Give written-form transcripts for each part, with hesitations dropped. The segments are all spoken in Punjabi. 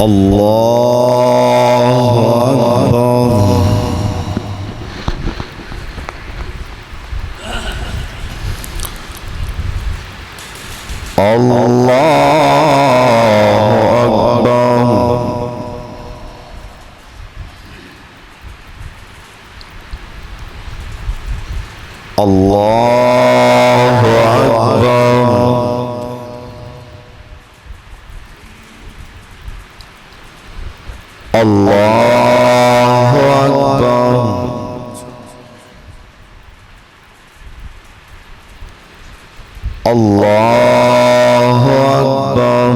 الله أكبر. الله أكبر. الله أكبر. الله أكبر. الله أكبر.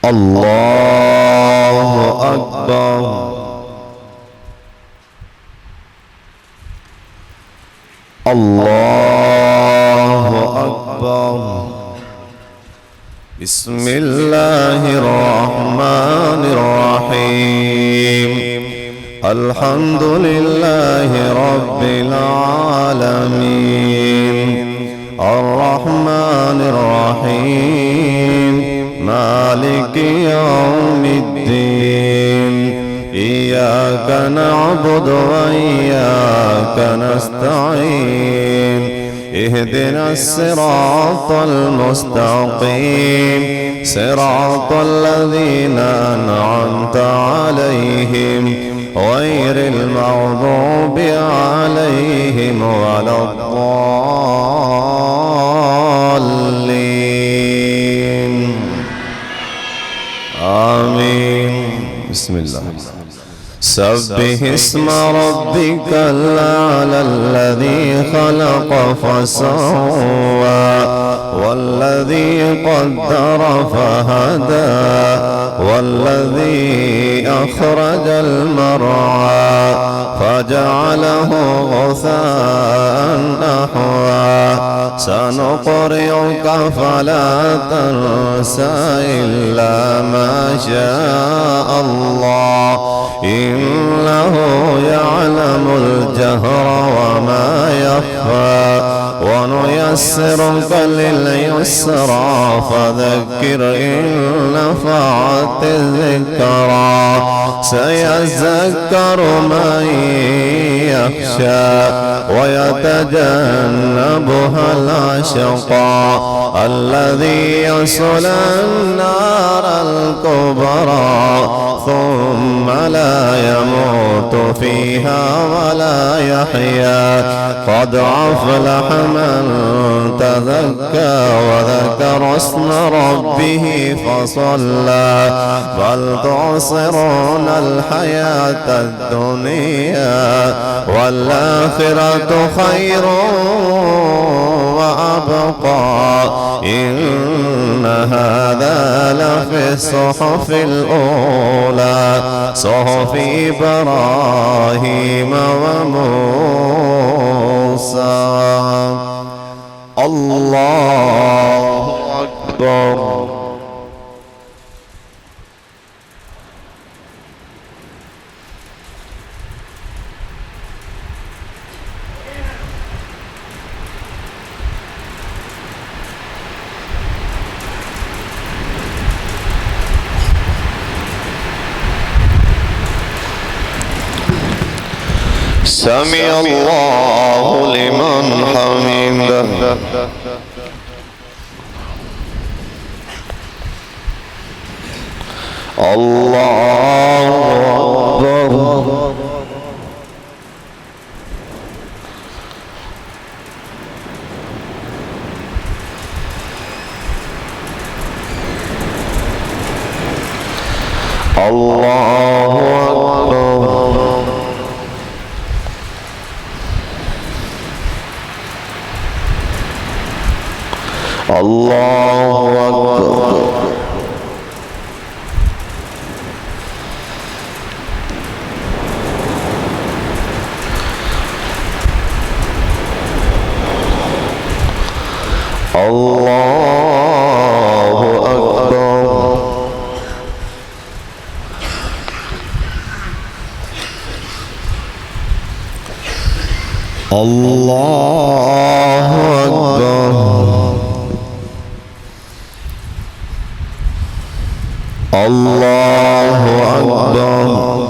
الله أكبر. الله أكبر. بسم الله الرحمن الرحيم. الحمد لله رب العالمين. الرحمن الرحيم. مالك يوم الدين. إياك نعبد وإياك نستعين. اهدنا الصراط المستقيم. صراط الذين أنعمت عليهم غير المغضوب عليهم ولا الضالين. آمين. بسم الله. سبح اسم ربك الأعلى الذي خلق فسوى والذي قدر فهدى والذي أخرج المرعى فجعله غثاء أحوى سنقرئك فلا تنسى إلا ما شاء الله إنه يعلم الجهر وما يخفى ونيسرك لليسرى فذكر إن نفعت الذكرى سيذكر من يخشى ويتجنبها الأشقى الذي يصلى النار الكبرى ثم لا يموت فيها ولا يحيا قد أفلح من تزكى وذكر اسم ربه فصلى بل تؤثرون الحياة الدنيا والآخرة خير وأبقى إن هذا لفي الصحف الأولى صحف إبراهيم وموسى. الله أكبر. سمع الله لمن حمده. الله أكبر. الله أكبر. الله أكبر. الله أكبر. الله أكبر. الله أكبر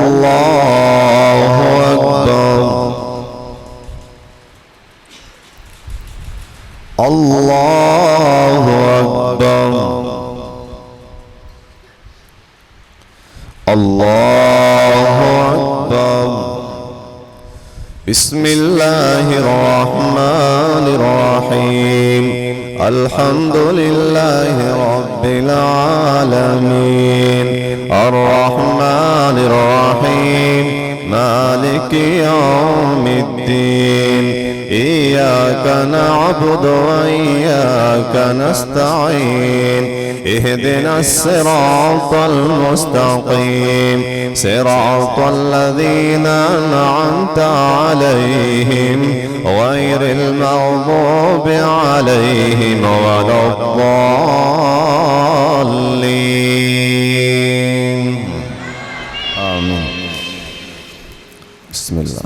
الله أكبر الله أكبر الله أكبر بسم الله الرحمن الرحيم الحمد لله رب العالمين الرحمن الرحيم مالك يوم الدين إياك نعبد وإياك نستعين اهدنا الصراط المستقيم صراط الذين أنعمت عليهم غير المغضوب عليهم ولا الضالين آمين. بسم الله.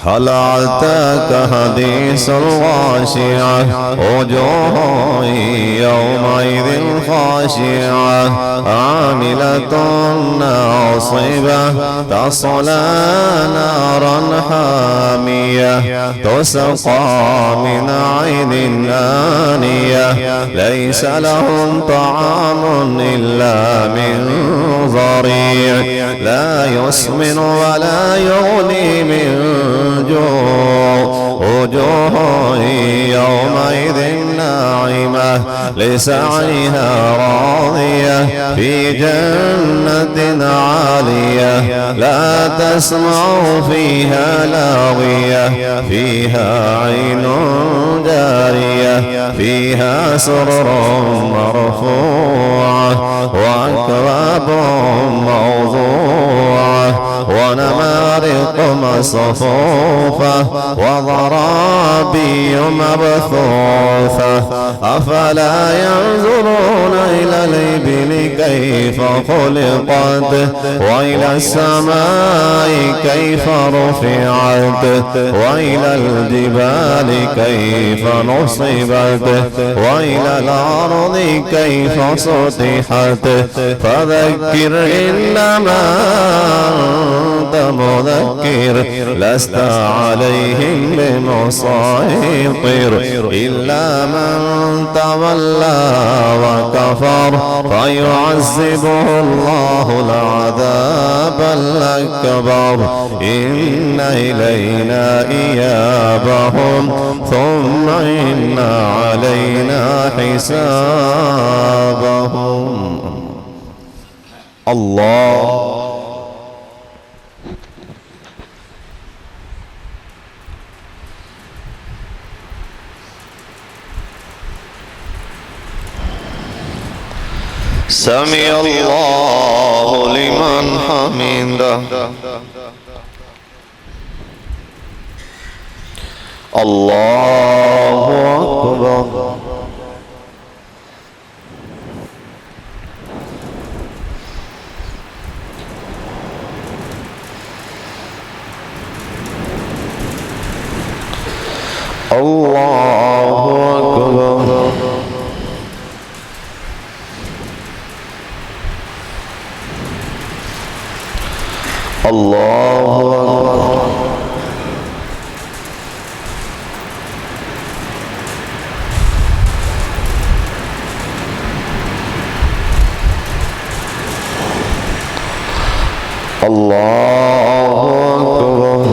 هل أتاك حديث الغاشية وجوه يومئذ خاشعة عاملة ناصبة تصلى نارا حامية تسقى من عين آنية ليس لهم طعام إلا من ضريع لا يسمن ولا يغني من جوع وجوه يومئذ ناعمة لسعيها راضية في جنة عالية لا تسمع فيها لاغية فيها عين جارية فيها سرر مرفوعة وأكواب موضوعة ونمارق مصفوفة وضرابي مبثوثة أفلا ينظرون إلى الإبل كيف خلقت وإلى السماء كيف رفعت وإلى الجبال كيف نصبت وإلى الأرض كيف سطحت فذكر إنما أنت مذكر لست عليهم بمسيطر إلا من تولى وكفر فيعذبه الله العذاب الأكبر إن إلينا إيابهم ثم إن علينا حسابهم. الله سمع الله لمن حمده الله أكبر الله أكبر الله أكبر الله أكبر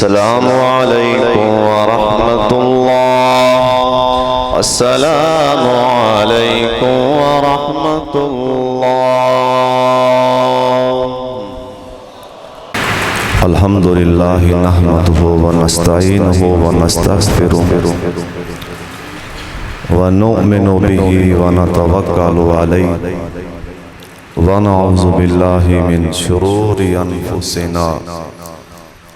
अस्सलामु अलैकुम वरहमतुल्लाह। अस्सलामु अलैकुम वरहमतुल्लाह। अल्हम्दुलिल्लाह नहमदुहु व नस्तईनुहु व नस्तगफिरुहु व नु'मिनु बिही व नतवक्कलु अलैहि व नऊज़ु बिल्लाहि मिन शुरूरि अनफुसिना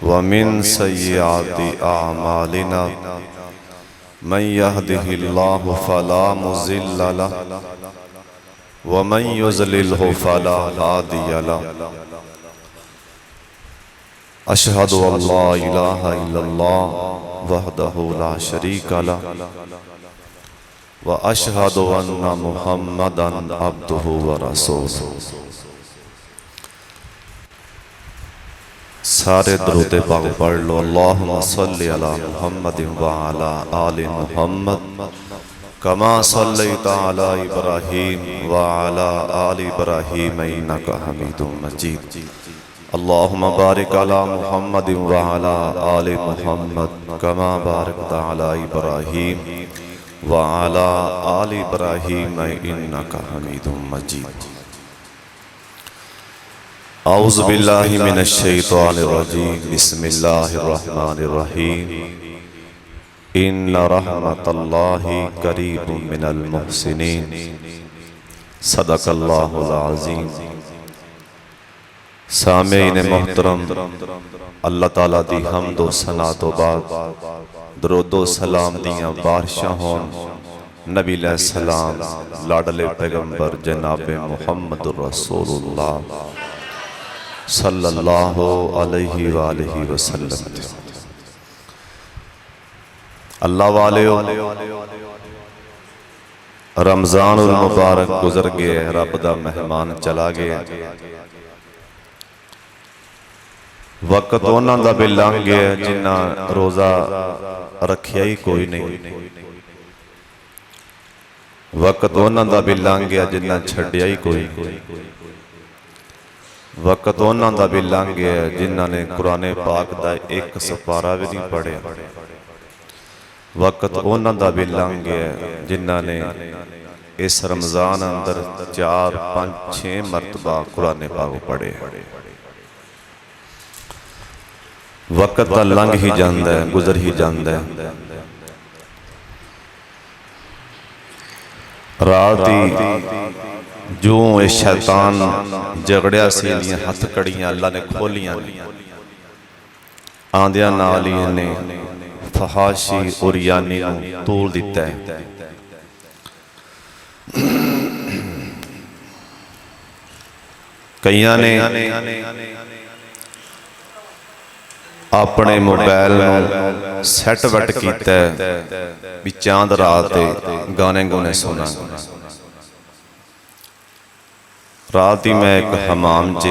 व मिन सय्यिआति अअमालिना मन यहदिहिल्लाहु फला मुज़िल्ल लहु व मन युज़लिल्हु फला हादिय लहु। अशहदु अल्ला इलाहा इल्लल्लाह वहदहु ला शरीका लहु व अशहदु अन्ना मुहम्मदन अब्दुहु व रसूलुहु। सारे दरूद पाक पढ़ लो। अल्लाहुम्मा सल्लि अला मुहम्मदिन व अला आलि मुहम्मद कमा सल्लैता अला इब्राहीम व अला आलि इब्राहीम इन्नका हमीदुम मजीद। अल्लाहुम्मा बारिक अला मुहम्मदिन व अला आलि मुहम्मद कमा बारकता अला इब्राहीम व अला आलि इब्राहीम इन्नका हमीदुम मजीद। औज़ु बिल्लाहि मिनश शैतानिर रजीम। बिस्मिल्लाहिर रहमानिर रहीम। इन्ना रहमतल्लाहि करीबुम मिनल मुहसिनीन। सदक़ल्लाहुल अज़ीम। सामीईन मोहतरम, अल्लाह ताला दी हम्द व सना तो बाद दरूद व सलाम दियां बारिशां होन नबी अलैहिस्सलाम लाडले पैगंबर जनाबे मुहम्मदुर रसूलुल्लाह सल्लल्लाहु अलैहि वालिहि वसल्लम। अल्लाह वालेओ, रमज़ानुल मुबारक गुजर गया, रब दा मेहमान चला गया। वक्त उन्हां दा भी लंघ गया जिन्हां रोज़ा रखिया ही कोई नहीं। वक्त उन्हां दा भी लंघ गया जिन्हां छड्डिया ही कोई नहीं। वक्त उन्हां दा भी लंघ गया जिन्हां ने कुरान पाक दा एक सपारा भी नहीं पढ़िया। वक्त उन्हां दा भी लंघ गया जिन्हां ने इस रमज़ान अंदर 4, 5, 6 मरतबा कुरान पाक पढ़े। वक्त तो लंघ ही जाता है, गुजर ही जाता है। रात ही जो ये शैतान झगड़िया सी हथ कड़ियां अल्लाह ने खोलियां आंदिया नाल ही इन्हें फहाशी और यानी तोल दिता है। कईयां ने अपने मोबाइल सैट वट किया भी चांद रात गाने गुने सुना। रात ही मैं एक हमाम च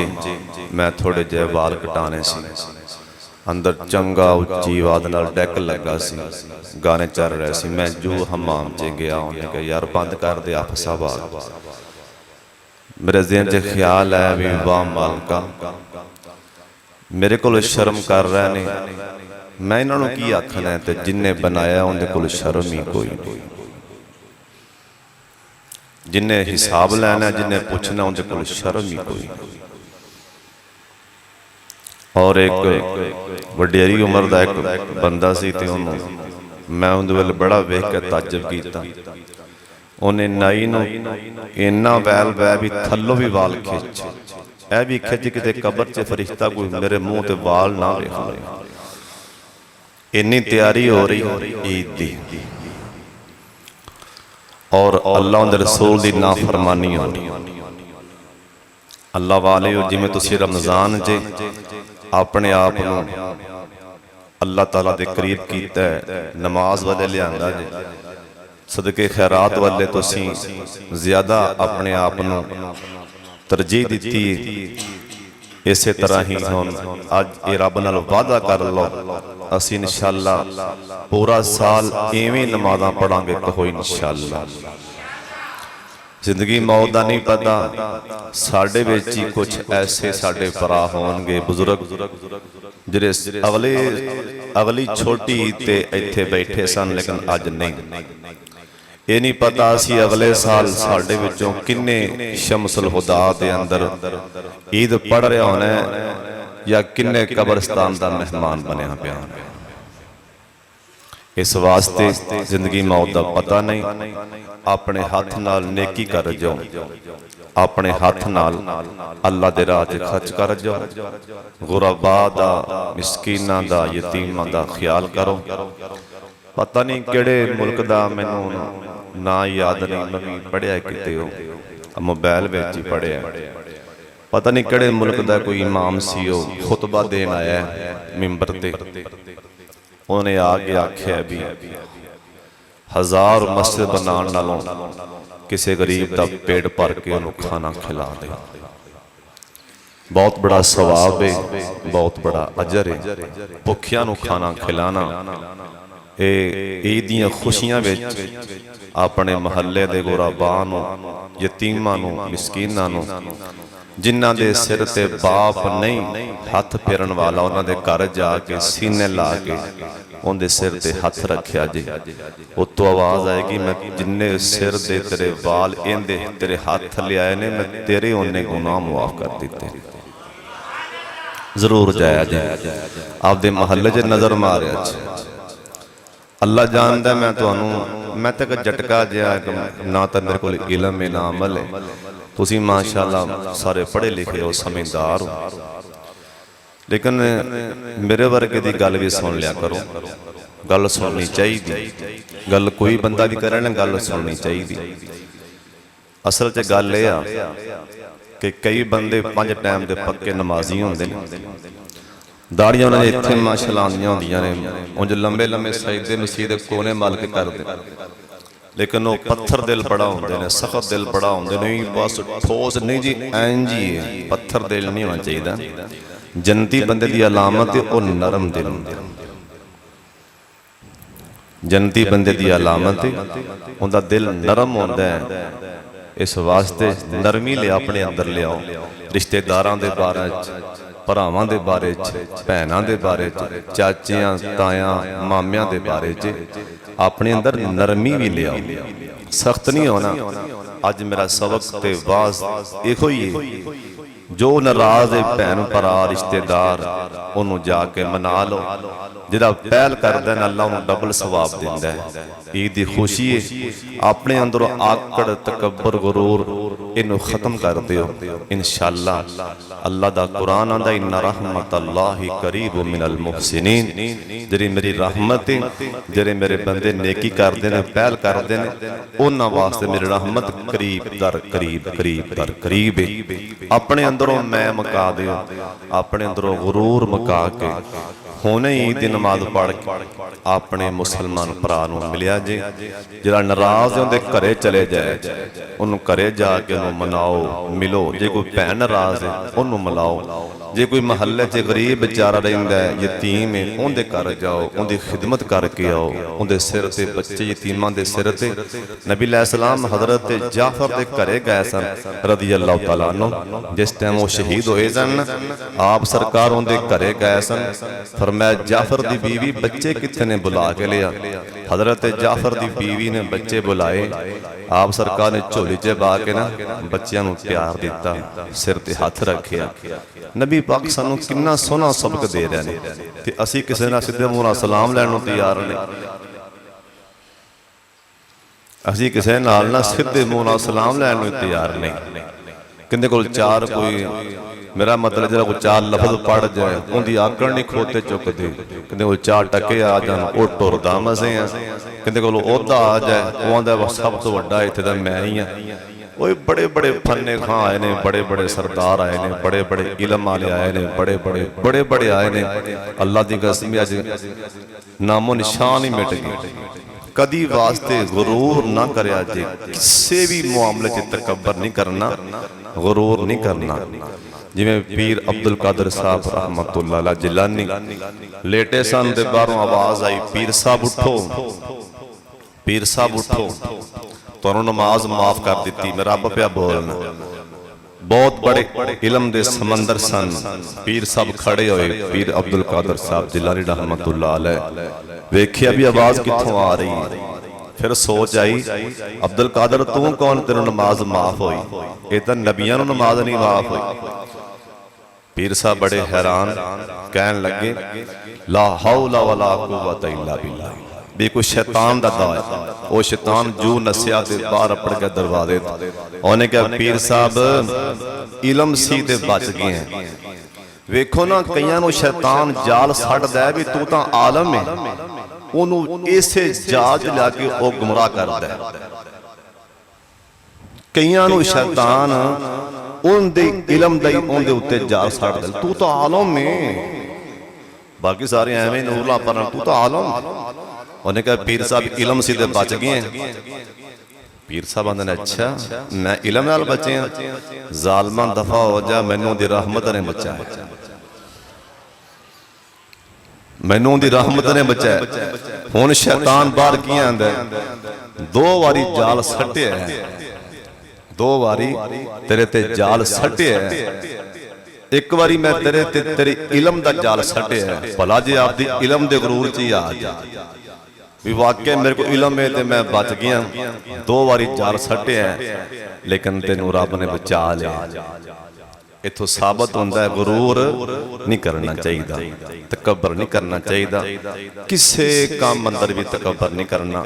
मैं थोड़े जे वाल कटाने सी, अंदर चंगा उच्ची आवाज़ नाल डैक लगा सी, गाने चल रहे सी। मैं जो हमाम च गया उन्हें कहा यार बंद कर दे आप सब। मेरे ज़हन च ख्याल है भी वाह मालका मेरे को शर्म कर रहे ने, मैं इन्होंने की आखना है। तो जिन्हें बनाया उन्हें को शर्म ही कोई नहीं। जिन्हें हिसाब लेना जिन्हें पूछना उन्हें को शर्म ही कोई नहीं। और एक वडेरी उम्र का एक बंदा सी ते मैं उन्हें वाल बड़ा वेख के ताजब किया। उन्हें नाई नूं इन्ना वैल वै भी थल्लों भी वाल खिंच ऐ भी खिंच किते कबर च फरिश्ता कोई मेरे मुंह ते वाल ना वेख ले। इन्नी तैयारी हो रही ईद दी और अल्लाह दे रसूल दी नाफरमानी हो रही। अल्लाह वाले जिवें तुसीं रमज़ान च अपने आप नूं अल्लाह ताला दे करीब कीता है, नमाज वाले लियांदा जे, सदके खैरात वाले तुसीं ज़्यादा अपने आप नूं तरजीह दी। इस तरह ही हम अज ये रब नाल वादा कर लो असीं इंशाअल्लाह पूरा साल इवें नमाज़ां पढ़ांगे। कहो इंशाअल्लाह ਜ਼ਿੰਦਗੀ ਮੌਤ ਦਾ ਨਹੀਂ ਪਤਾ। ਸਾਡੇ ਵਿੱਚ ਹੀ ਕੁਝ ਐਸੇ ਸਾਡੇ ਭਰਾ ਹੋਣਗੇ ਬਜ਼ੁਰਗ ਜਿਹੜੇ ਅਗਲੀ ਛੋਟੀ ਤੇ ਇੱਥੇ ਬੈਠੇ ਸਨ, ਲੇਕਿਨ ਅੱਜ ਨਹੀਂ। ਇਹ ਨਹੀਂ ਪਤਾ ਸੀ ਅਗਲੇ ਸਾਲ ਸਾਡੇ ਵਿੱਚੋਂ ਕਿੰਨੇ ਸ਼ਮਸੁਲ ਹੁਦਾ ਦੇ ਅੰਦਰ ਈਦ ਪੜ੍ਹ ਰਿਹਾ ਹੋਣਾ, ਜਾਂ ਕਿੰਨੇ ਕਬਰਸਤਾਨ ਦਾ ਮਹਿਮਾਨ ਬਣਿਆ ਪਿਆ। ਇਸ ਵਾਸਤੇ ਜ਼ਿੰਦਗੀ ਮੌਤ ਦਾ ਪਤਾ ਨਹੀਂ। ਆਪਣੇ ਹੱਥ ਨਾਲ ਨੇਕੀ ਕਰ ਜਾਓ, ਆਪਣੇ ਹੱਥ ਨਾਲ ਅੱਲਾ ਦੇ ਰਾਹ ਤੇ ਖਰਚ ਕਰ ਜਾਓ। ਗੁਰਬਾ ਦਾ, ਮਿਸਕੀਨਾਂ ਦਾ, ਯਤੀਮਾਂ ਦਾ ਖਿਆਲ ਕਰੋ। ਪਤਾ ਨਹੀਂ ਕਿਹੜੇ ਮੁਲਕ ਦਾ, ਮੈਨੂੰ ਨਾ ਯਾਦ ਨਹੀਂ, ਮੈਂ ਵੀ ਪੜ੍ਹਿਆ ਕਿਤੇ, ਉਹ ਮੋਬਾਈਲ ਵਿੱਚ ਹੀ ਪੜ੍ਹਿਆ। ਪਤਾ ਨਹੀਂ ਕਿਹੜੇ ਮੁਲਕ ਦਾ ਕੋਈ ਇਮਾਮ ਸੀ, ਉਹ ਖੁਤਬਾ ਦੇਣ ਆਇਆ ਮਿੰਬਰ ਤੇ। ਉਹਨੇ ਆ ਕੇ ਆਖਿਆ ਵੀ 1000 ਮਸਜਿਦ ਬਣਾਉਣ ਨਾਲੋਂ ਕਿਸੇ ਗਰੀਬ ਦਾ ਪੇਟ ਭਰ ਕੇ ਉਹਨੂੰ ਖਾਣਾ ਖਿਲਾ ਦੇ। ਬਹੁਤ ਬੜਾ ਸਵਾਬ ਹੈ, ਬਹੁਤ ਬੜਾ ਅਜਰ ਹੈ ਭੁੱਖਿਆਂ ਨੂੰ ਖਾਣਾ ਖਿਲਾਣਾ। ਇਹ ਈਦ ਦੀਆਂ ਖੁਸ਼ੀਆਂ ਵਿੱਚ ਆਪਣੇ ਮਹੱਲੇ ਦੇ ਗੁਰਬਾਂ ਨੂੰ, ਯਤੀਮਾਂ ਨੂੰ, ਮਿਸਕੀਨਾਂ ਨੂੰ, ਜਿਨ੍ਹਾਂ ਦੇ ਸਿਰ ਤੇ ਬਾਪ ਨਹੀਂ ਹੱਥ ਫੇਰਨ ਵਾਲਾ, ਉਹਨਾਂ ਦੇ ਘਰ ਜਾ ਕੇ ਸੀਨੇ ਲਾ ਕੇ ਉਹਦੇ ਸਿਰ ਤੇ ਹੱਥ ਰੱਖਿਆ ਜੀ। ਉੱਤੋਂ ਆਵਾਜ਼ ਆਏਗੀ, ਮੈਂ ਜਿੰਨੇ ਸਿਰ ਦੇ ਤੇਰੇ ਵਾਲ ਇਹਦੇ ਤੇਰੇ ਹੱਥ ਲਿਆਏ ਨੇ, ਮੈਂ ਤੇਰੇ ਉਹਨੇ ਗੁਨਾਹ ਮੁਆਫ ਕਰ ਦਿੱਤੇ। ਜ਼ਰੂਰ ਜਾਇਆ ਜੀ, ਆਪਦੇ ਮਹੱਲੇ 'ਚ ਨਜ਼ਰ ਮਾਰਿਆ ਜੀ। ਅੱਲਾ ਜਾਣਦਾ, ਮੈਂ ਤਾਂ ਇੱਕ ਝਟਕਾ ਜਿਹਾ, ਨਾ ਤਾਂ ਮੇਰੇ ਕੋਲ ਇਲਮ ਹੈ ਨਾ ਅਮਲ ਹੈ। ਤੁਸੀਂ ਮਾਸ਼ਾਅੱਲਾ ਸਾਰੇ ਪੜ੍ਹੇ ਲਿਖੇ ਹੋ, ਸਮਝਦਾਰ ਹੋ, ਲੇਕਿਨ ਮੇਰੇ ਵਰਗੇ ਦੀ ਗੱਲ ਵੀ ਸੁਣ ਲਿਆ ਕਰੋ। ਗੱਲ ਸੁਣਨੀ ਚਾਹੀਦੀ, ਗੱਲ ਕੋਈ ਬੰਦਾ ਵੀ ਕਰੇ ਨਾ, ਗੱਲ ਸੁਣਨੀ ਚਾਹੀਦੀ। ਅਸਲ 'ਚ ਗੱਲ ਇਹ ਆ ਕਿ ਕਈ ਬੰਦੇ 5 ਟਾਈਮ ਦੇ ਪੱਕੇ ਨਮਾਜ਼ੀ ਹੁੰਦੇ ਨੇ, ਦਾੜੀਆਂ ਉਹਨਾਂ ਦੇ ਇੱਥੇ ਮਾਸ਼ਾਅੱਲਾ ਆਉਂਦੀਆਂ ਹੁੰਦੀਆਂ ਨੇ, ਉਂਝ ਲੰਬੇ ਲੰਬੇ ਸਜਦੇ ਮਸੀਹ ਦੇ ਕੋਨੇ ਮਲ ਕੇ ਕਰਦੇ, ਲੇਕਿਨ ਉਹ ਪੱਥਰ ਦਿਲ ਬੜਾ ਹੁੰਦੇ ਨੇ, ਸਖਤ ਦਿਲ ਬੜਾ ਹੁੰਦੇ ਨੇ। ਬਸ ਠੋਸ ਨਹੀਂ ਜੀ, ਐਂ ਜੀ ਹੈ, ਪੱਥਰ ਦਿਲ ਨਹੀਂ ਹੋਣਾ ਚਾਹੀਦਾ। ਜੰਨਤੀ ਬੰਦੇ ਦੀ ਅਲਾਮਤ ਹੈ ਉਹ ਨਰਮ ਦਿਲ ਹੁੰਦਾ। ਜੰਨਤੀ ਬੰਦੇ ਦੀ ਅਲਾਮਤ ਹੈ ਉਹਦਾ ਦਿਲ ਨਰਮ ਹੁੰਦਾ ਹੈ। ਇਸ ਵਾਸਤੇ ਨਰਮੀ ਲਿਆ ਆਪਣੇ ਅੰਦਰ ਲਿਆਓ। ਰਿਸ਼ਤੇਦਾਰਾਂ ਦੇ ਬਾਰੇ 'ਚ, ਭਰਾਵਾਂ ਦੇ ਬਾਰੇ 'ਚ, ਭੈਣਾਂ ਦੇ ਬਾਰੇ 'ਚ, ਚਾਚਿਆਂ ਤਾਇਆਂ ਮਾਮਿਆਂ ਦੇ ਬਾਰੇ 'ਚ ਆਪਣੇ ਅੰਦਰ ਨਰਮੀ ਵੀ ਲਿਆਓ, ਸਖਤ ਨਹੀਂ ਹੋਣਾ। ਅੱਜ ਮੇਰਾ ਸਬਕ ਤੇ ਵਾਜ਼ ਇਹੋ ਹੀ ਹੈ, ਜੋ ਨਾਰਾਜ਼ ਹੈ ਭੈਣ ਭਰਾ ਰਿਸ਼ਤੇਦਾਰ, ਉਹਨੂੰ ਜਾ ਕੇ ਮਨਾ ਲਓ। ਜਿਹੜਾ ਪਹਿਲ ਕਰਦਾ ਨਾ, ਅੱਲਾ ਉਹਨੂੰ ਡਬਲ ਸਵਾਬ ਦਿੰਦਾ ਹੈ। ਈਦ ਦੀ ਖੁਸ਼ੀ ਹੈ, ਆਪਣੇ ਅੰਦਰੋਂ ਆਕੜ, ਤਕੱਬਰ, ਗਰੂਰ ਇਹਨੂੰ ਖਤਮ ਕਰ ਦਿਓ। ਇਨਸ਼ਾਅੱਲਾ ਅੱਲਾ ਦਾ ਕੁਰਾਨ ਆਂਦਾ, ਇਨ ਰਹਿਮਤ ਅੱਲਾਹਿ ਕਰੀਬ ਮਿਨਲ ਮੁਹਸਿਨੀਨ। ਜਿਹੜੀ ਮੇਰੀ ਰਹਿਮਤ ਹੈ, ਜਿਹੜੇ ਮੇਰੇ ਬੰਦੇ ਨੇਕੀ ਕਰਦੇ ਨੇ, ਪਹਿਲ ਕਰਦੇ ਨੇ, ਉਹਨਾਂ ਵਾਸਤੇ ਮੇਰੀ ਰਹਿਮਤ ਕਰੀਬ ਦਰ ਕਰੀਬ, ਕਰੀਬ ਦਰ ਕਰੀਬ ਹੈ। ਆਪਣੇ ਅੰਦਰੋਂ ਮੈਂ ਮੁਕਾ ਦਿਓ, ਆਪਣੇ ਅੰਦਰੋਂ ਗਰੂਰ ਮੁਕਾ ਕੇ ਹੁਣੇ ਈਦ ਦੀ ਨਮਾਜ਼ ਪੜ੍ਹ ਕੇ ਆਪਣੇ ਮੁਸਲਮਾਨ ਭਰਾ ਨੂੰ ਮਿਲਿਆ ਜੇ। ਜਿਹੜਾ ਨਾਰਾਜ਼ ਹੈ ਉਹਦੇ ਘਰੇ ਚਲੇ ਜਾਏ, ਉਹਨੂੰ ਘਰੇ ਜਾ ਕੇ ਉਹਨੂੰ ਮਨਾਓ, ਮਿਲੋ। ਜੇ ਕੋਈ ਭੈਣ ਨਾਰਾਜ਼ ਹੈ ਉਹਨੂੰ ਮਿਲਾਓ। ਜੇ ਕੋਈ ਮਹੱਲੇ 'ਚ ਗਰੀਬ ਵਿਚਾਰਾ ਰਹਿੰਦਾ ਹੈ, ਯਤੀਮ ਹੈ, ਉਹਦੇ ਘਰ ਜਾਓ, ਉਹਦੀ ਖਿਦਮਤ ਕਰਕੇ ਆਓ। ਉਹਦੇ ਸਿਰ ਤੇ ਬੱਚੇ, ਯਤੀਮਾਂ ਦੇ ਸਿਰ ਤੇ ਨਬੀ ਅਲੈਹਿ ਸਲਾਮ ਹਜ਼ਰਤ ਜਾਫਰ ਦੇ ਘਰੇ ਗਏ ਸਨ ਰਜ਼ੀ ਅੱਲਾਹੁ ਤਾਲਾ अन्हु। जिस टाइम वो शहीद होए सन, आप सरकार उनके घरे गए सन। फरमाया जाफर दी बीवी बच्चे कितने ने बुला के लिया। हजरत जाफर दी बीवी ने बच्चे बुलाए, आप सरकार ने झोली च पा के ना बच्चों को प्यार दिता, सिर ते हथ रखिया। नबी पाक सानू कितना सोहना सबक दे रहे हैं ते असीं किसी नाल सीधे मूंह नाल सलाम लैण नूं तैयार नहीं। असीं किसी नाल ना सीधे मूंह नाल सलाम लैण नूं तैयार नहीं। किंदे कोल चार कोई, मेरा मतलब जरा कोई चार लफज पढ़ जाए उनकी आकड़ नहीं खोते चुकते। किंदे कोल चार टके आ जान वो टुरदा मसे आ। किंदे कोल ओहदा आ जाए वो आंदा सब तो वड्डा इत्थे दा मैं ही हां। वो बड़े बड़े फन्ने खां आए ने, बड़े बड़े सरदार आए ने, बड़े बड़े इलम वाले आए ने, बड़े बड़े आए ने। अल्लाह दी कसम अज नामो निशान ही मिट गए। कदी वास्ते गुरूर ना करया जे, किसी भी मामले च तकब्बर नहीं करना, गुरूर नहीं करना। जिवें पीर अब्दुल कादर साहब रहमतुल्लाह अलैह जिलानी लेटे सन ते बाहरों आवाज आई, पीर साहब उठो, पीर साहब उठो। ਤੁਹਾਨੂੰ ਨਮਾਜ਼ ਮਾਫ ਕਰ ਦਿੱਤੀ। ਮੈਂ ਰੱਬ ਪਿਆ ਬੋਲਣਾ। ਬਹੁਤ ਬੜੇ ਇਲਮ ਦੇ ਸਮੰਦਰ ਸਨ। ਪੀਰ ਸਾਹਿਬ ਖੜੇ ਹੋਏ, ਪੀਰ ਅਬਦੁਲ ਕਾਦਰ ਸਾਹਿਬ ਜਿਲਾਨੀ ਰਹਿਮਤੁल्लाह अलैह। ਵੇਖਿਆ ਵੀ ਆਵਾਜ਼ ਕਿੱਥੋਂ ਆ ਰਹੀ ਹੈ। ਫਿਰ ਸੋਚ ਆਈ, ਅਬਦੁਲ ਕਾਦਰ ਤੂੰ ਕੌਣ, ਤੈਨੂੰ ਨਮਾਜ਼ ਮਾਫ ਹੋਈ? ਇਹ ਤਾਂ ਨਬੀਆਂ ਨੂੰ ਨਮਾਜ਼ ਨਹੀਂ ਮਾਫ ਹੋਈ। ਪੀਰ ਸਾਹਿਬ ਬੜੇ ਹੈਰਾਨ, ਕਹਿਣ ਲੱਗੇ ਲਾ ਹੌਲਾ ਵਲਾ ਕੁਵਤ ਇਲਾ ਬਿल्लाह। ਵੀ ਕੋਈ ਸ਼ੈਤਾਨ ਦਾ ਦਾਅ ਹੈ। ਉਹ ਸ਼ੈਤਾਨ ਜੂ ਨਸਿਆ ਤੇ ਬਾਹਰ ਅਪੜ ਕੇ ਦਰਵਾਜ਼ੇ ਤੇ। ਉਹਨੇ ਕਿਹਾ ਪੀਰ ਸਾਹਿਬ ਇਲਮ ਸੀ ਤੇ ਬਚ ਗਏ ਹੈ। ਵੇਖੋ ਨਾ, ਕਈਆਂ ਨੂੰ ਸ਼ੈਤਾਨ ਜਾਲ ਛੱਡਦਾ ਵੀ ਤੂੰ ਤਾਂ ਆਲਮ ਹੈ, ਉਹਨੂੰ ਇਸੇ ਜਾਲ 'ਚ ਲਿਆ ਕੇ ਉਹ ਗੁੰਮਰਾਹ ਕਰਦਾ ਹੈ। ਕਈਆਂ ਨੂੰ ਸ਼ੈਤਾਨ ਉਹਦੇ ਇਲਮ ਦਾ ਹੀ ਉਹਦੇ ਉੱਤੇ ਜਾਲ ਛੱਡਦਾ, ਤੂੰ ਤਾਂ ਆਲਮ ਹੈ, ਬਾਕੀ ਸਾਰੇ ਐਵੇਂ ਨੂਰਲਾ ਪਰ ਤੂੰ ਤਾਂ ਆਲਮ। ਉਹਨੇ ਕਿਹਾ ਪੀਰ ਸਾਹਿਬ ਇਲਮ ਸੀ ਤੇ ਬਚ ਗਏ। ਪੀਰ ਸਾਹਿਬ ਆਂਦੇ ਨੇ ਅੱਛਾ ਮੈਂ ਇਲਮ ਨਾਲ ਬਚੇ ਹਾਂ? ਜ਼ਾਲਮਾਂ ਦਫਾ ਹੋ ਜਾ, ਮੈਨੂੰ ਦੀ ਰਹਿਮਤ ਨੇ ਬਚਾਇਆ, ਮੈਨੂੰ ਦੀ ਰਹਿਮਤ ਨੇ ਬਚਾਇਆ। ਹੁਣ ਸ਼ੈਤਾਨ ਬਾਹਰ ਕੀ ਆਂਦਾ, 2 ਵਾਰੀ ਜਾਲ ਸੱਟਿਆ, 2 ਵਾਰੀ ਤੇਰੇ ਤੇ ਜਾਲ ਸੱਟਿਆ। ਇੱਕ ਵਾਰੀ ਮੈਂ ਤੇਰੇ ਤੇ ਤੇਰੇ ਇਲਮ ਦਾ ਜਾਲ ਸੱਟਿਆ, ਭਲਾ ਜੇ ਆਪਦੀ ਇਲਮ ਦੇ ਗਰੂਰ 'ਚ ਹੀ ਆ ਜਾ ਵੀ ਵਾਕਿਆ ਮੇਰੇ ਕੋਲ ਇਲਮ ਹੈ ਤੇ ਮੈਂ ਬਚ ਗਿਆ। 2 ਵਾਰੀ ਜਾਲ ਸੱਟਿਆ, ਲੇਕਿਨ ਤੈਨੂੰ ਰੱਬ ਨੇ ਬਚਾ ਲਿਆ। ਇਥੋਂ ਸਾਬਤ ਹੁੰਦਾ ਹੈ ਗਰੂਰ ਨਹੀਂ ਕਰਨਾ ਚਾਹੀਦਾ, ਤਕੱਬਰ ਨਹੀਂ ਕਰਨਾ ਚਾਹੀਦਾ। ਕਿਸੇ ਕੰਮ ਅੰਦਰ ਵੀ ਤਕੱਬਰ ਨਹੀਂ ਕਰਨਾ।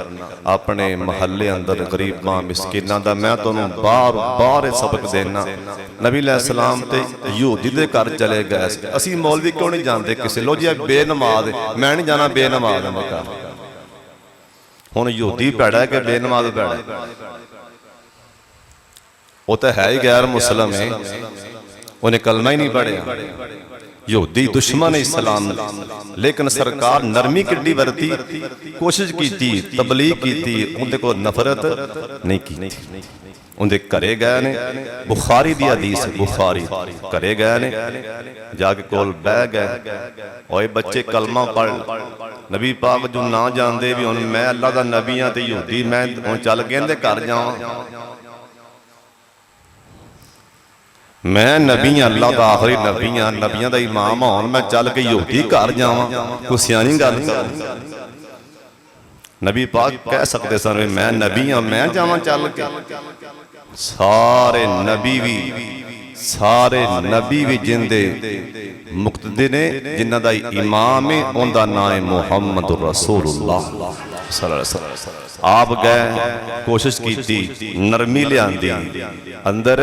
ਆਪਣੇ ਮਹੱਲੇ ਅੰਦਰ ਗਰੀਬਾਂ ਮਿਸਕੀਨਾਂ ਦਾ ਮੈਂ ਤੁਹਾਨੂੰ ਬਾਰ-ਬਾਰ ਇਹ ਸਬਕ ਦੇਣਾ। ਨਬੀ ਅਲੈਹਿਸ ਸਲਾਮ ਤੇ ਯਹੂਦੀ ਦੇ ਘਰ ਚਲੇ ਗਏ। ਅਸੀਂ ਮੌਲਵੀ ਕਿਉਂ ਨਹੀਂ ਜਾਂਦੇ ਕਿਸੇ ਲੋ ਜੀ ਬੇਨਮਾਜ਼, ਮੈਂ ਨਹੀਂ ਜਾਣਾ ਬੇਨਮਾਜ਼ ਦੇ ਘਰ। ਹੁਣ ਯਹੂਦੀ ਭੈੜਾ ਕਿ ਬੇਨਮਾਜ਼ ਭੈੜਾ? ਉਹ ਤਾਂ ਹੈ ਹੀ ਗੈਰ ਮੁਸਲਮ ਹੈ, ਉਹਨੇ ਕਲਮਾ ਹੀ ਨਹੀਂ ਪੜਿਆ। ਯਹੂਦੀ ਦੁਸ਼ਮਣ ਹੈ ਇਸਲਾਮ ਦਾ, ਲੇਕਿਨ ਸਰਕਾਰ ਨਰਮੀ ਕਿੱਡੀ ਵਰਤੀ, ਕੋਸ਼ਿਸ਼ ਕੀਤੀ, ਤਬਲੀਗ ਕੀਤੀ, ਉਹਦੇ ਕੋਲ ਨਫ਼ਰਤ ਨਹੀਂ ਕੀਤੀ। ਉਹਦੇ ਘਰੇ ਗਏ ਨੇ, ਬੁਖਾਰੀ ਦੀ ਹਦੀਸ, ਬੁਖਾਰੀ ਘਰੇ ਗਏ ਨੇ, ਜਾ ਕੇ ਕੋਲ ਬਹਿ ਗਏ। ਓਏ ਬੱਚੇ ਕਲਮਾ ਪੜ। ਨਬੀ ਪਾਕ ਜੋ ਨਾ ਜਾਣਦੇ ਵੀ ਹੁਣ ਮੈਂ ਅੱਲਾ ਦਾ ਨਬੀ ਹਾਂ ਤੇ ਯਹੂਦੀ, ਮੈਂ ਹੁਣ ਚੱਲ ਕੇ ਇਹਦੇ ਘਰ ਜਾਵਾਂ। ਮੈਂ ਨਬੀ ਹਾਂ, ਅੱਲਾ ਦਾ ਆਖਰੀ ਨਬੀ ਹਾਂ, ਨਬੀਆਂ ਦਾ ਇਮਾਮ ਹਾਂ, ਮੈਂ ਚੱਲ ਕੇ ਯਹੂਦੀ ਘਰ ਜਾਵਾਂ? ਕੋਈ ਸਿਆਣੀ ਗੱਲ ਕਰੋ। ਨਬੀ ਪਾਕ ਕਹਿ ਸਕਦੇ ਸਨ ਮੈਂ ਨਬੀ ਹਾਂ, ਮੈਂ ਜਾਵਾਂ ਚੱਲ ਕੇ? ਸਾਰੇ ਨਬੀ ਵੀ ਜਿੰਦੇ ਮੁਕਤਦੀ ਨੇ, ਜਿਨ੍ਹਾਂ ਦਾ ਇਮਾਮ ਹੈ ਉਹਦਾ ਨਾਮ ਹੈ ਮੁਹੰਮਦ ਰਸੂਲੁल्लाह ਸੱਲੱਲਾਹੁ ਅਲੈहि ਵਸੱਲਮ। ਆਪ ਗਏ, ਕੋਸ਼ਿਸ਼ ਕੀਤੀ, ਨਰਮੀ ਲਿਆਂਦੀ ਅੰਦਰ,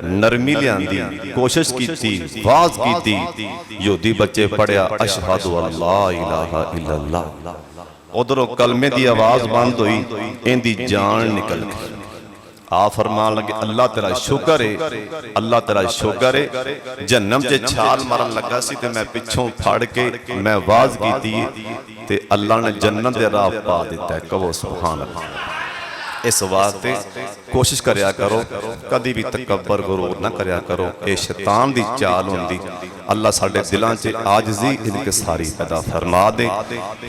ਨਰਮੀ ਲਿਆਂਦੀ, ਕੋਸ਼ਿਸ਼ ਕੀਤੀ, ਵਾਜ਼ ਕੀਤੀ। ਯਹੂਦੀ ਬੱਚੇ ਪੜਿਆ ਅਸ਼ਹਦੁ ਅੱਲਾ ਇਲਾਹਾ ਇल्लल्लाह। ਉਧਰੋਂ ਕਲਮੇ ਦੀ ਆਵਾਜ਼ ਬੰਦ ਹੋਈ, ਇਹਦੀ ਜਾਨ ਨਿਕਲ ਗਈ। ਆ ਫਰਮਾਨ ਲੱਗੇ ਅੱਲਾ ਤੇਰਾ ਸ਼ੁਕਰ ਹੈ, ਅੱਲਾ ਤੇਰਾ ਸ਼ੁਕਰ ਹੈ। ਜਹੰਨਮ 'ਚ ਛਾਲ ਮਾਰਨ ਲੱਗਾ ਸੀ ਤੇ ਮੈਂ ਪਿੱਛੋਂ ਫੜ ਕੇ ਮੈਂ ਆਵਾਜ਼ ਕੀਤੀ ਤੇ ਅੱਲਾ ਨੇ ਜੰਨਤ ਦੇ ਰਾਹ ਪਾ ਦਿੱਤਾ। ਕਹੋ ਸੁਭਾਨ ਅੱਲਾਹ। ਇਸ ਵਾਸਤੇ ਕੋਸ਼ਿਸ਼ ਕਰਿਆ ਕਰੋ, ਕਦੀ ਵੀ ਤਕੱਬਰ ਗਰੂਰ ਨਾ ਕਰਿਆ ਕਰੋ। ਇਹ ਸ਼ੈਤਾਨ ਦੀ ਚਾਲ ਹੁੰਦੀ। ਅੱਲਾ ਸਾਡੇ ਦਿਲਾਂ 'ਚ ਆਜਜ਼ੀ ਇਨਕਿਸਾਰੀ ਪੈਦਾ ਫਰਮਾ ਦੇ।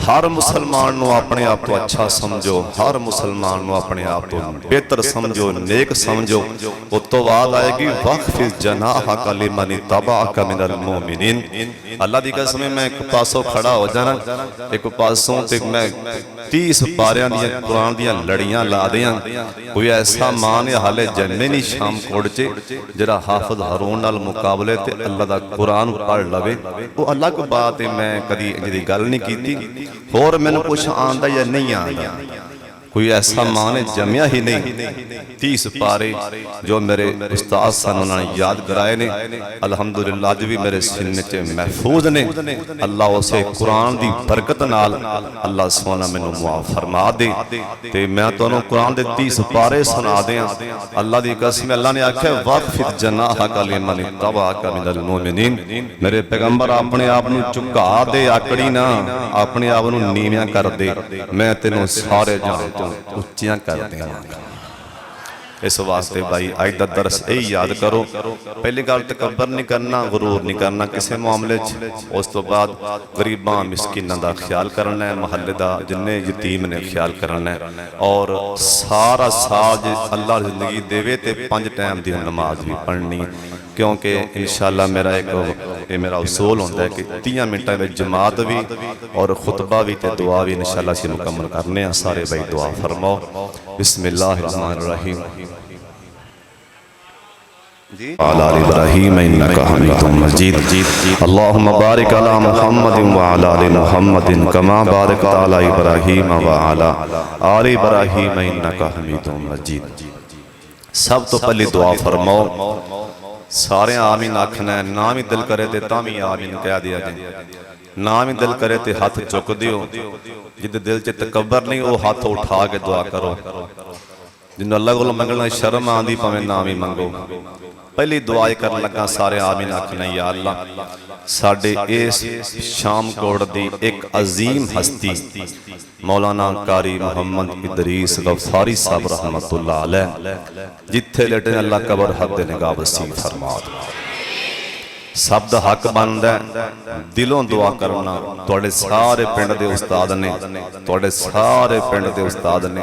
ਹਰ ਮੁਸਲਮਾਨ ਨੂੰ ਆਪਣੇ ਆਪ ਤੋਂ ਅੱਛਾ ਸਮਝੋ, ਹਰ ਮੁਸਲਮਾਨ ਨੂੰ ਆਪਣੇ ਆਪ ਤੋਂ ਬਿਹਤਰ ਸਮਝੋ, ਨੇਕ ਸਮਝੋ। ਉਸ ਤੋਂ ਬਾਅਦ ਆਏਗੀ ਵਖਫਿਜ਼ ਜਨਾਹਕ ਲਿਮਨ ਤਬਅਕ ਮਿਨਲ ਮੁਅਮਿਨੀਨ। ਅੱਲਾ ਦੀ ਕਸਮ, ਮੈਂ ਇੱਕ ਪਾਸੋਂ ਖੜਾ ਹੋ ਜਾਣਾ, ਇੱਕ ਪਾਸੋਂ ਤੇ ਮੈਂ 30 ਪਾਰਿਆਂ ਦੀਆਂ ਕੁਰਾਨ ਦੀਆਂ ਲੜੀਆਂ ਲਾ ਦਿਆਂ। ਕੋਈ ਐਸਾ ਮਾਨ ਹੈ ਹਾਲੇ ਜੰਨੇ ਨਹੀਂ ਸ਼ਾਮਕੋਟ 'ਚ ਜਿਹੜਾ ਹਾਫਿਜ਼ ਹਾਰੂਨ ਨਾਲ ਮੁਕਾਬਲੇ ਤੇ ਅੱਲਾ ਦਾ ਕੁਰਾਨ ਪੜ੍ਹ ਲਵੇ। ਉਹ ਅਲੱਗ ਬਾਤ ਹੈ, ਮੈਂ ਕਦੀ ਇਹਦੀ ਗੱਲ ਨਹੀਂ ਕੀਤੀ। ਹੋਰ ਮੈਨੂੰ ਕੁਛ ਆਉਂਦਾ ਜਾਂ ਨਹੀਂ ਆਉਂਦਾ, ਕੋਈ ਐਸਾ ਮਾਨ ਹੈ ਜਮਿਆ ਹੀ ਨਹੀਂ। 30 ਪਾਰੇ ਜੋ ਮੇਰੇ ਉਸਤਾਦ ਸਨ ਉਹਨਾਂ ਨੇ ਯਾਦ ਕਰਾਏ ਨੇ, ਅਲਹਮਦੁਲਿल्लाह ਅੱਜ ਵੀ ਮੇਰੇ ਸੀਨੇ 'ਚ ਮਹਿਫੂਜ਼ ਨੇ। ਅੱਲਾ ਉਸੇ ਕੁਰਾਨ ਦੀ ਬਰਕਤ ਨਾਲ ਅੱਲਾ ਸੋਹਣਾ ਮੈਨੂੰ ਮੁਆਫ ਫਰਮਾ ਦੇ। ਤੇ ਮੈਂ ਤੁਹਾਨੂੰ ਕੁਰਾਨ ਦੇ 30 ਪਾਰੇ ਸੁਣਾ ਦਿਆਂ। ਅੱਲਾ ਦੀ ਕਸਮ, ਅੱਲਾ ਨੇ ਆਖਿਆ ਵਖਫਿਜ਼ ਜਨਾਹਕ ਲਿਮਨ ਤਬਅਕ ਮਿਨਲ ਮੁਅਮਿਨੀਨ। ਮੇਰੇ ਪੈਗੰਬਰ ਆਪਣੇ ਆਪ ਨੂੰ ਝੁਕਾ ਦੇ, ਆਕੜੀ ਨਾ, ਆਪਣੇ ਆਪ ਨੂੰ ਨੀਵਿਆਂ ਕਰ ਦੇ। ਮੈਂ ਤੈਨੂੰ ਸਾਰੇ ਜਹਾਨ ਉੱਚੀਆਂ ਕਰ ਦੇਵਾਂਗਾ। इस वास्ते भाई अज का दरस यही याद करो। पहली गल तकबर नहीं करना, गुरूर नहीं करना किसी मामले च। उस तो बाद गरीबां मिसकीनां दा ख्याल करना है, महल्ले का जिन्ने यतीम ने ख्याल करना है। और सारा साल जे अल्लाह जिंदगी देवे तो 5 टाइम की नमाज भी पढ़नी, क्योंकि इंशाअल्लाह मेरा एक मेरा उसूल होता है कि 30 मिनटों में जमात भी और खुतबा भी तो दुआ भी इंशाअल्लाह से मुकम्मल करने। सारे भाई दुआ फरमाओ। बिस्मिल्लाहिर्रहमानिर्रहीम। अला इब्राहीम इन्नका हमीदुम मजीद। अल्लाहुम्मा बारिक अला मुहम्मदिन व अला आलि मुहम्मदिन कमा बारकता अला इब्राहीम व अला आलि इब्राहीम इन्नका हमीदुम मजीद। सब तो पहले दुआ फरमाओ। सारे आमीन आखना है, ना भी दिल करे तो भी आमीन कह दिया जाए, ना भी दिल करे तो हाथ चुक दियो। जिद दिल च तकबर नहीं वो हाथ उठा के दुआ करो। जिन्होंने अल्लाह को मंगना शर्म आती भावें ना भी मंगो। पहली दुआ कर लगा सारे आमीन आखना, या अल्लाह साडे इस शामकोट दी एक अजीम हस्ती मौलाना कारी मुहम्मद इदरीस गफारी साहब रहमतुल्लाह अलैह जिथे लेटे अल्लाह कबर हद निगाह वसी फरमा। सब दा हक बनदा दिलों दुआ करना। तुहाडे सारे पिंड दे उस्ताद ने, तुहाडे सारे पिंड दे उस्ताद ने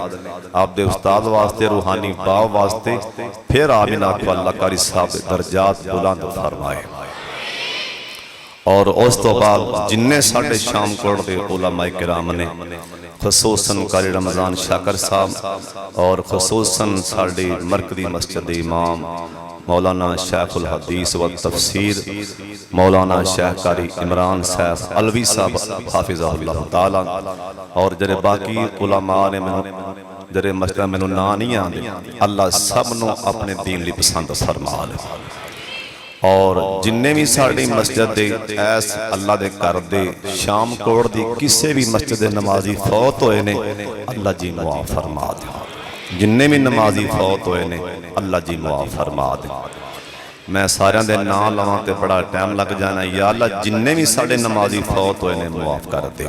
आपदे उस्ताद वास्ते रूहानी बाव वास्ते फिर आमीन आखो। अल्लाह कारी साहब दे दर्जात बुलंद फरमाए। और उस तो बाद जिन्ने साडे शामकोट दे उलमाए किराम ने, खसूसन कारी रमज़ान शाकर साहब और खसूसन साडी मरकजी मस्जिद इमाम मौलाना शेखुल हदीस व तफसीर मौलाना शेख कारी इमरान सैफ अलवी साहब हाफिज़हुल्लाह ताला और जरे बाकी उलमा ने जरे मस्जिद मैनू ना नहीं आते, अल्लाह सब नू अपने दीन लई पसंद फरमा ले। और जिन्ने भी साड़ी मस्जिद दे ऐस अल्लाह दे घर दे शामकोट दी किसी भी मस्जिद दे नमाजी फौत होए ने, अल्लाह जी मुआफ फरमा दे। जिन्ने भी नमाजी फौत होए ने अल्लाह जी मुआफ फरमा दे। मैं सारियां दे नाम लवां ते बड़ा टाइम लग जाना। या अल्लाह जिन्ने भी साडे नमाजी फौत होए ने मुआफ कर दे।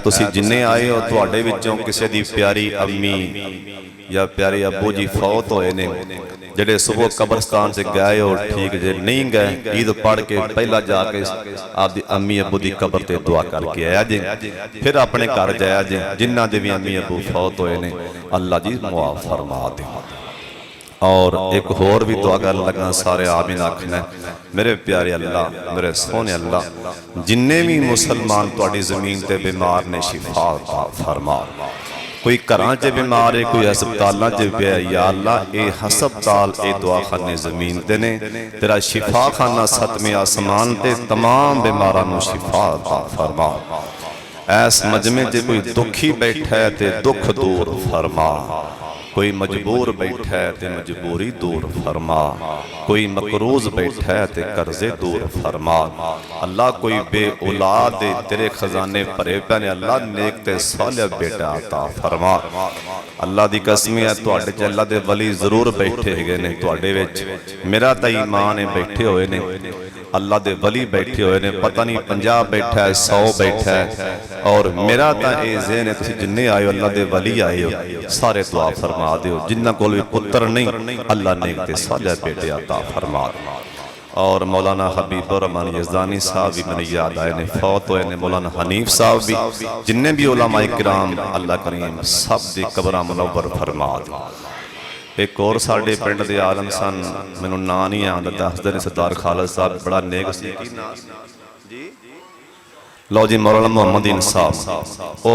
तुसी जिन्ने आए हो तुहाडे विचों किसी दी प्यारी अम्मी या प्यारे अबू जी फौत होए ने, जेडे सुबह कब्रस्तान से गए हो ठीक, जे नहीं गए ईद पढ़ के पहला जाके आपकी अम्मी अबू की कब्र ते दुआ करके आया जे, फिर अपने घर जाया जे। जिन्ना दे भी अम्मी अबू फौत होए ने अल्लाह जी मुआफ फरमा दे। और एक होर भी दुआ कर लगा सारे आमीन आखना, मेरे प्यारे अल्लाह मेरे सोने अल्लाह जिन्ने भी मुसलमान तुहाडी जमीन ते बीमार ने शिफा फरमा। कोई घरां च बीमार है, कोई हस्पतालों च पिया, या अल्लाह ये हस्पताल ये दुआखाने जमीन ते ने, तेरा शिफा खाना सतवें आसमान ते तमाम बीमारां नूं शिफा फरमा। ऐस मजमे च कोई दुखी बैठा है ते दुख दूर फरमा, कोई मजबूर बैठा है ते मजबूरी दूर फरमा, कोई मकरूज बैठा है ते कर्जे दूर फरमा। अल्लाह कोई बे औलाद दे तेरे खजाने भरे पे ने, अल्लाह नेक ते सालेह बेटा अता फरमा। अल्लाह दी कसम है तुहाडे च अल्लाह दे वली जरूर बैठे है ने, तुहाडे विच मेरा तां ईमान है बैठे होए ने, अल्लाह दे वली बैठे हुए ने, पता नहीं 50 बैठा है 100 बैठा है। और मेरा तो ये ज़हन है तुसीं जिन्ने आए हो अल्लाह दे वली आए हो सारे दुआ फरमा दिओ। जिन्हां कोल भी पुत्र नहीं अल्लाह नेक ते सालेह बेटे अता फरमा। और मौलाना हबीबुर रहमान यज़दानी साहब भी मैंने याद आए ने फौत हुए ने, मौलाना हनीफ साहब भी, जिन्ने भी उलमाए किराम अल्लाह करीम सब दी कब्रां मुनव्वर फरमा दे। एक और साडे पिंड दे आलम सन, मैनू ना नहीं आंदा, दसदे ने सरदार खालिद साहब बड़ा नेक सी। लो जी मौलाना मुहम्मदीन साहब ओ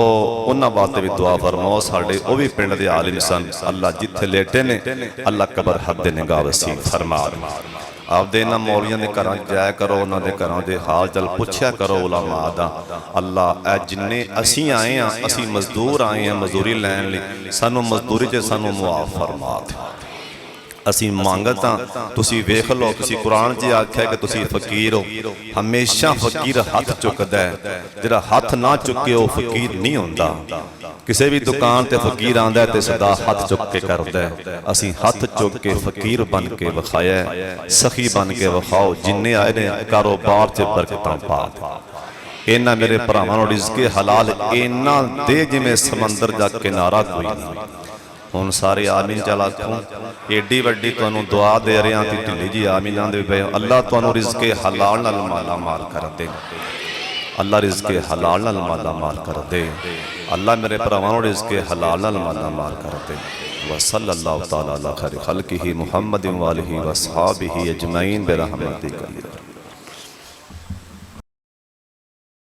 उन्हां वास्ते भी दुआ फरमाओ। साडे ओ भी पिंड दे आलिम सन, अल्लाह जिथे लेटे ने अल्लाह कबर हद निगाह वसी फरमा। आपदे इन्हां मौलियां दे घरां जाया करो, उन्हां दे घरां दे हाल चाल पुछया करो उलमा दा। अल्लाह ए जिन्ने असीं आए हां, असीं मजदूर आए हां मजदूरी लैण लई, सानू मजदूरी च सानू मुआफ फरमा दे। असीं मंगत हां, तुसीं वेख लो, तुसीं कुरान च आख्या कि तुसीं फकीर हो। हमेशा फकीर हथ चुकदा है, जिहड़ा हथ ना चुके वो फकीर नहीं हुंदा। किसी भी दुकान ते फकीर आंदा है ते सदा हथ चुक के करदा है। असीं हथ चुक के फकीर बन के विखाया, सखी बन के विखाओ। जिन्ने आए ने कारोबार च बरकतां पा दे। इन्हां मेरे भरावां नूं रिज़्क़े हलाल इन्ना दे जिवें समंदर दा किनारा कोई नहीं। ਹੁਣ ਸਾਰੇ ਆਮੀਨ ਚਲ ਆਖੋ। ਏਡੀ ਵੱਡੀ ਤੁਹਾਨੂੰ ਦੁਆ ਦੇ ਰਿਹਾ ਤੇ ਢਿੱਲੀ ਜੀ ਆਮੀਨਾਂ ਦੇ ਪਏ। ਅੱਲਾਹ ਤੁਹਾਨੂੰ ਰਿਜ਼ਕੇ ਹਲਾਲ ਨਾਲ ਮਾਲਾ ਮਾਲ ਕਰ ਦੇ। ਅੱਲਾਹ ਰਿਜ਼ਕੇ ਹਲਾਲ ਨਾਲ ਮਾਲਾ ਮਾਲ ਕਰ ਦੇ। ਅੱਲਾਹ ਮੇਰੇ ਭਰਾਵਾਂ ਨੂੰ ਰਿਜ਼ਕੇ ਹਲਾਲ ਨਾਲ ਮਾਲਾ ਮਾਲ ਕਰ ਦੇ। वसल्लल्लाहु तआला अला खैरि खल्क़िही मुहम्मदिन व आलिही व अस्हाबिही अजमईन बिरहमतिका।